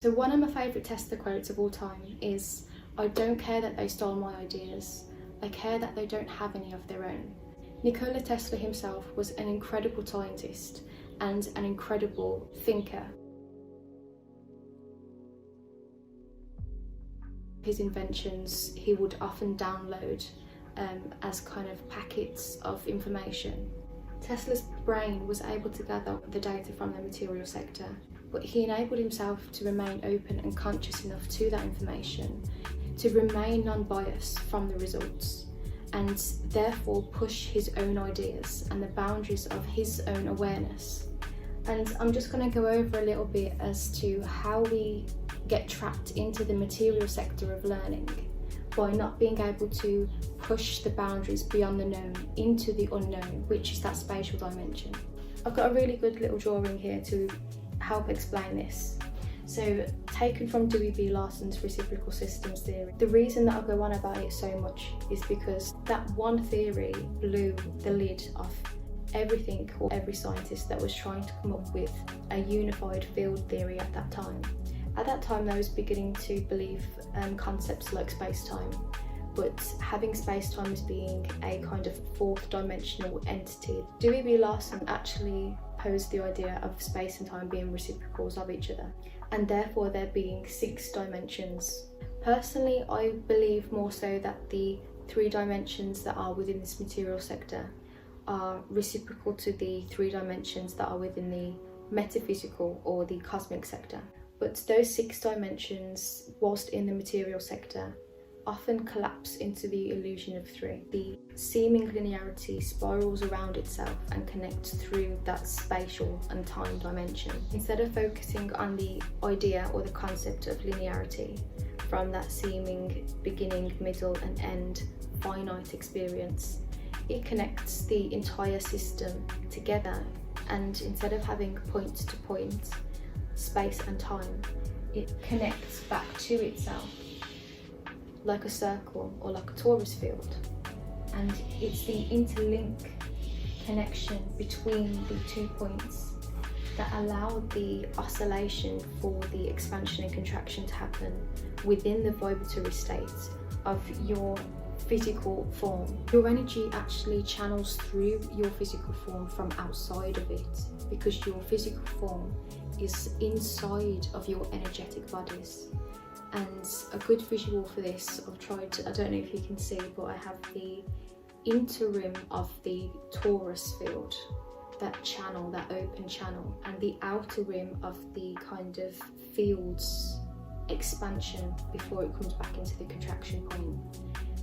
So one of my favourite Tesla quotes of all time is, "I don't care that they stole my ideas, I care that they don't have any of their own." Nikola Tesla himself was an incredible scientist and an incredible thinker. His inventions he would often download as kind of packets of information. Tesla's brain was able to gather the data from the material sector, but he enabled himself to remain open and conscious enough to that information, to remain non-biased from the results, and therefore push his own ideas and the boundaries of his own awareness. And I'm just going to go over a little bit as to how we get trapped into the material sector of learning by not being able to push the boundaries beyond the known into the unknown, which is that spatial dimension. I've got a really good little drawing here to help explain this. So, taken from Dewey B. Larson's reciprocal systems theory. The reason that I go on about it so much is because that one theory blew the lid off everything or every scientist that was trying to come up with a unified field theory at that time. At that time, I was beginning to believe concepts like space-time, but having space-time as being a kind of fourth dimensional entity. Dewey B. Larson actually posed the idea of space and time being reciprocals of each other, and therefore there being 6 dimensions. Personally, I believe more so that the 3 dimensions that are within this material sector are reciprocal to the 3 dimensions that are within the metaphysical or the cosmic sector. But those 6 dimensions, whilst in the material sector, often collapse into the illusion of 3. The seeming linearity spirals around itself and connects through that spatial and time dimension. Instead of focusing on the idea or the concept of linearity from that seeming beginning, middle and end finite experience, it connects the entire system together, and instead of having point to point, space and time, it connects back to itself like a circle or like a torus field. And it's the interlink connection between the 2 points that allow the oscillation for the expansion and contraction to happen within the vibratory state of your physical form. Your energy actually channels through your physical form from outside of it, because your physical form is inside of your energetic bodies. And a good visual for this, I don't know if you can see, but I have the interim of the torus field, that channel, that open channel, and the outer rim of the kind of field's expansion before it comes back into the contraction point.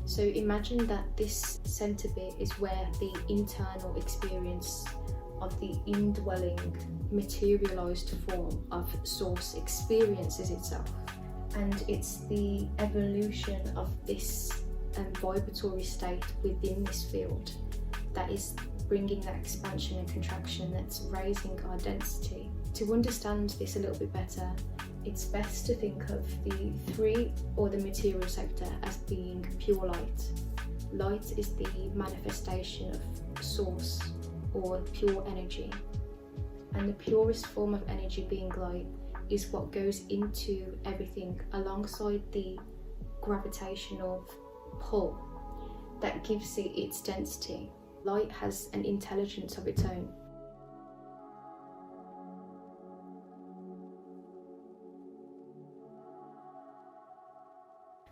So imagine that this centre bit is where the internal experience of the indwelling materialised form of source experiences itself. And it's the evolution of this vibratory state within this field that is bringing that expansion and contraction, that's raising our density. To understand this a little bit better, it's best to think of the 3 or the material sector as being pure light. Light is the manifestation of source or pure energy, and the purest form of energy being light is what goes into everything alongside the gravitational pull that gives it its density. Light has an intelligence of its own.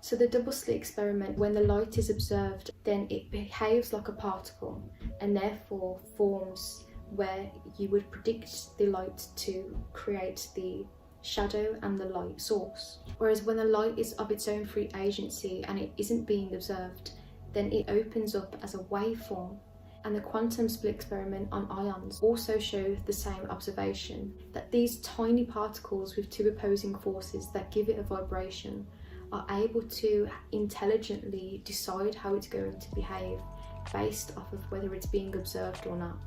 So the double slit experiment, when the light is observed, then it behaves like a particle and therefore forms where you would predict the light to create the shadow and the light source. Whereas when the light is of its own free agency and it isn't being observed, then it opens up as a waveform. And the quantum split experiment on ions also show the same observation, that these tiny particles with 2 opposing forces that give it a vibration are able to intelligently decide how it's going to behave based off of whether it's being observed or not.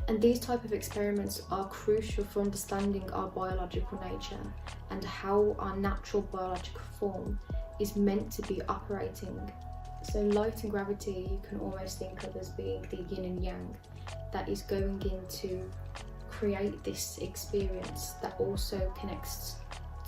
And these type of experiments are crucial for understanding our biological nature and how our natural biological form is meant to be operating. So light and gravity you can almost think of as being the yin and yang that is going in to create this experience that also connects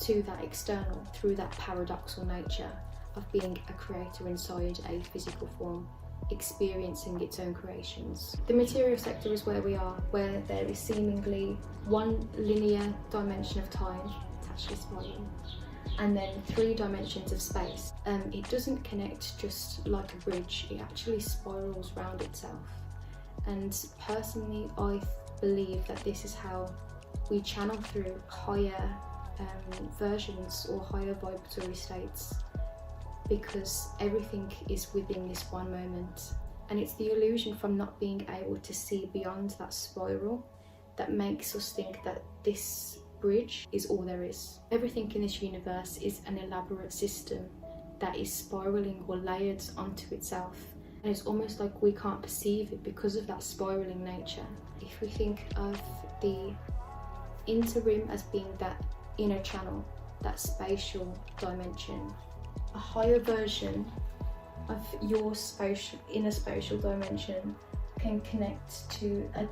to that external through that paradoxal nature of being a creator inside a physical form, experiencing its own creations. The material sector is where we are, where there is seemingly one linear dimension of time, it's actually spiral, and then 3 dimensions of space. It doesn't connect just like a bridge, it actually spirals round itself. And personally, I believe that this is how we channel through higher versions or higher vibratory states, because everything is within this one moment. And it's the illusion from not being able to see beyond that spiral that makes us think that this bridge is all there is. Everything in this universe is an elaborate system that is spiraling or layered onto itself, and it's almost like we can't perceive it because of that spiraling nature. If we think of the interim as being that inner channel, that spatial dimension, a higher version of your inner spatial dimension can connect to a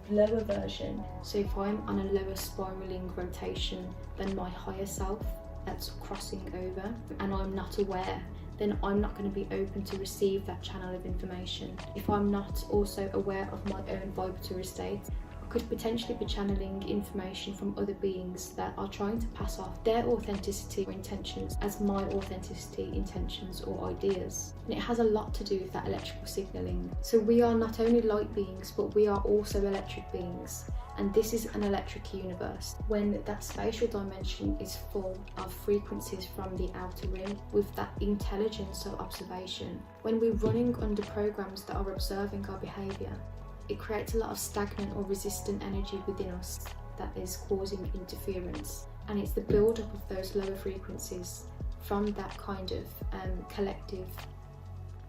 lower version. So if I'm on a lower spiraling rotation than my higher self that's crossing over and I'm not aware, then I'm not going to be open to receive that channel of information. If I'm not also aware of my own vibratory state, I could potentially be channeling information from other beings that are trying to pass off their authenticity or intentions as my authenticity, intentions or ideas. And it has a lot to do with that electrical signalling. So we are not only light beings, but we are also electric beings. And this is an electric universe. When that spatial dimension is full of frequencies from the outer rim with that intelligence of observation, when we're running under programs that are observing our behaviour, it creates a lot of stagnant or resistant energy within us that is causing interference. And it's the build-up of those lower frequencies from that kind of collective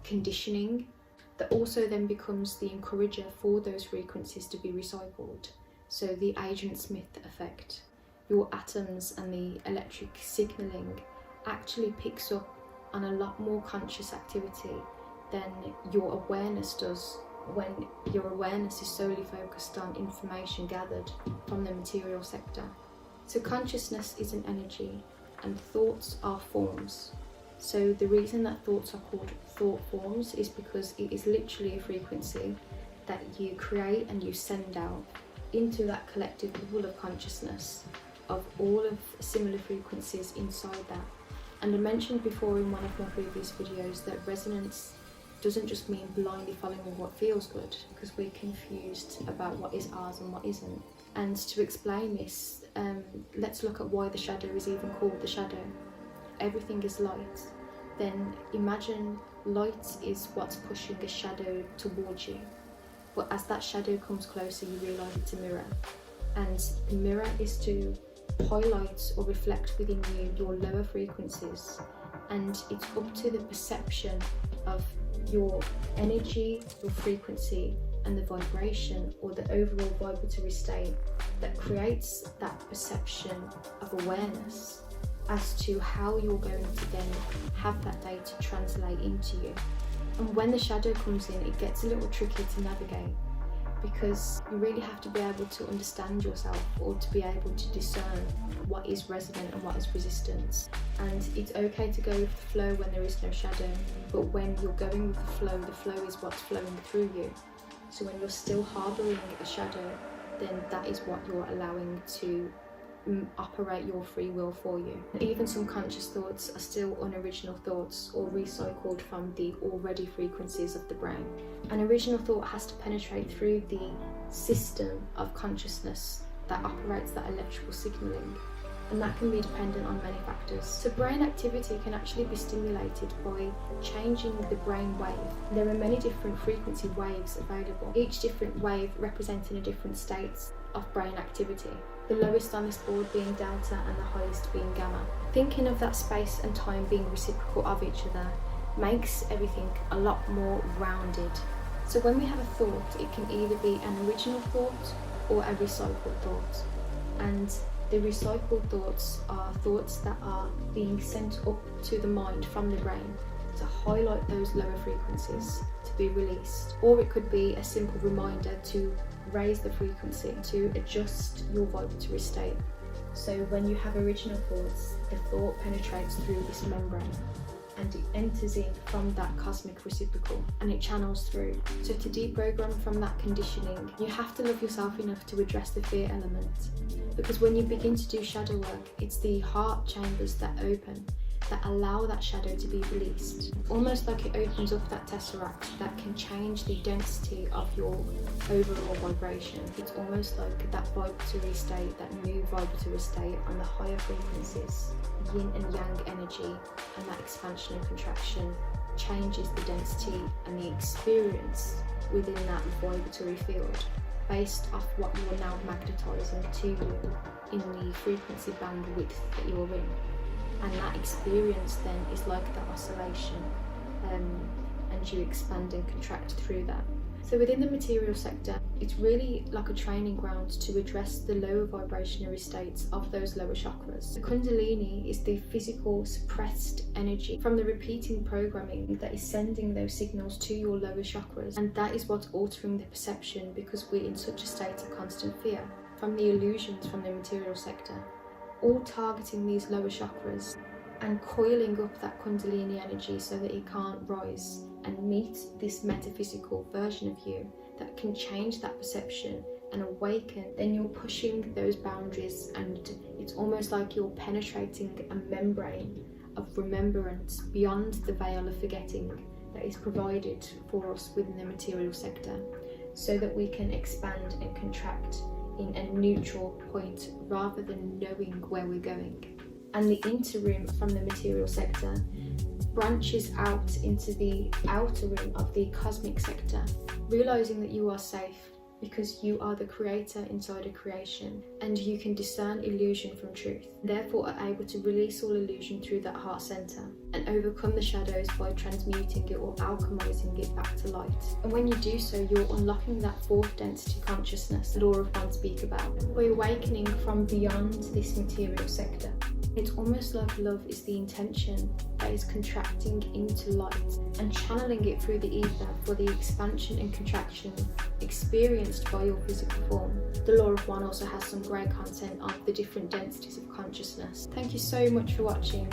conditioning that also then becomes the encourager for those frequencies to be recycled. So the Agent Smith effect, your atoms and the electric signalling actually picks up on a lot more conscious activity than your awareness does, when your awareness is solely focused on information gathered from the material sector. So consciousness is an energy and thoughts are forms. So the reason that thoughts are called thought forms is because it is literally a frequency that you create and you send out into that collective pool of consciousness of all of similar frequencies inside that. And I mentioned before in one of my previous videos that resonance doesn't just mean blindly following what feels good, because we're confused about what is ours and what isn't. And to explain this, let's look at why the shadow is even called the shadow. Everything is light. Then imagine light is what's pushing a shadow towards you. But as that shadow comes closer, you realise it's a mirror. And the mirror is to highlight or reflect within you your lower frequencies. And it's up to the perception of your energy, your frequency, and the vibration or the overall vibratory state that creates that perception of awareness as to how you're going to then have that data translate into you. And when the shadow comes in, it gets a little tricky to navigate, because you really have to be able to understand yourself or to be able to discern what is resonant and what is resistance. And it's okay to go with the flow when there is no shadow, but when you're going with the flow is what's flowing through you. So when you're still harbouring a shadow, then that is what you're allowing to operate your free will for you. Even some conscious thoughts are still unoriginal thoughts or recycled from the already frequencies of the brain. An original thought has to penetrate through the system of consciousness that operates that electrical signalling, and that can be dependent on many factors. So brain activity can actually be stimulated by changing the brain wave. There are many different frequency waves available, each different wave representing a different state of brain activity. The lowest on this board being delta and the highest being gamma. Thinking of that space and time being reciprocal of each other makes everything a lot more rounded. So when we have a thought, it can either be an original thought or a recycled thought. And the recycled thoughts are thoughts that are being sent up to the mind from the brain to highlight those lower frequencies to be released. Or it could be a simple reminder to raise the frequency, to adjust your vibratory state. So when you have original thoughts, the thought penetrates through this membrane and it enters in from that cosmic reciprocal and it channels through. So to deprogram from that conditioning, you have to love yourself enough to address the fear element. Because when you begin to do shadow work, it's the heart chambers that open, that allow that shadow to be released. Almost like it opens up that tesseract that can change the density of your overall vibration. It's almost like that vibratory state, that new vibratory state on the higher frequencies, yin and yang energy, and that expansion and contraction changes the density and the experience within that vibratory field based off what you're now magnetizing to you in the frequency bandwidth that you're in. And that experience then is like the oscillation, and you expand and contract through that. So within the material sector, it's really like a training ground to address the lower vibrationary states of those lower chakras. The Kundalini is the physical suppressed energy from the repeating programming that is sending those signals to your lower chakras, and that is what's altering the perception, because we're in such a state of constant fear from the illusions from the material sector, all targeting these lower chakras and coiling up that Kundalini energy so that it can't rise and meet this metaphysical version of you that can change that perception and awaken. Then you're pushing those boundaries, and it's almost like you're penetrating a membrane of remembrance beyond the veil of forgetting that is provided for us within the material sector, so that we can expand and contract in a neutral point rather than knowing where we're going. And the interim from the material sector branches out into the outer rim of the cosmic sector, realizing that you are safe because you are the creator inside a creation, and you can discern illusion from truth, therefore are able to release all illusion through that heart center and overcome the shadows by transmuting it or alchemizing it back to light. And when you do so, you're unlocking that fourth density consciousness the Law of One speak about, by awakening from beyond this material sector. It's almost like love is the intention that is contracting into light and channeling it through the ether for the expansion and contraction experienced by your physical form. The Law of One also has some great content on the different densities of consciousness. Thank you so much for watching.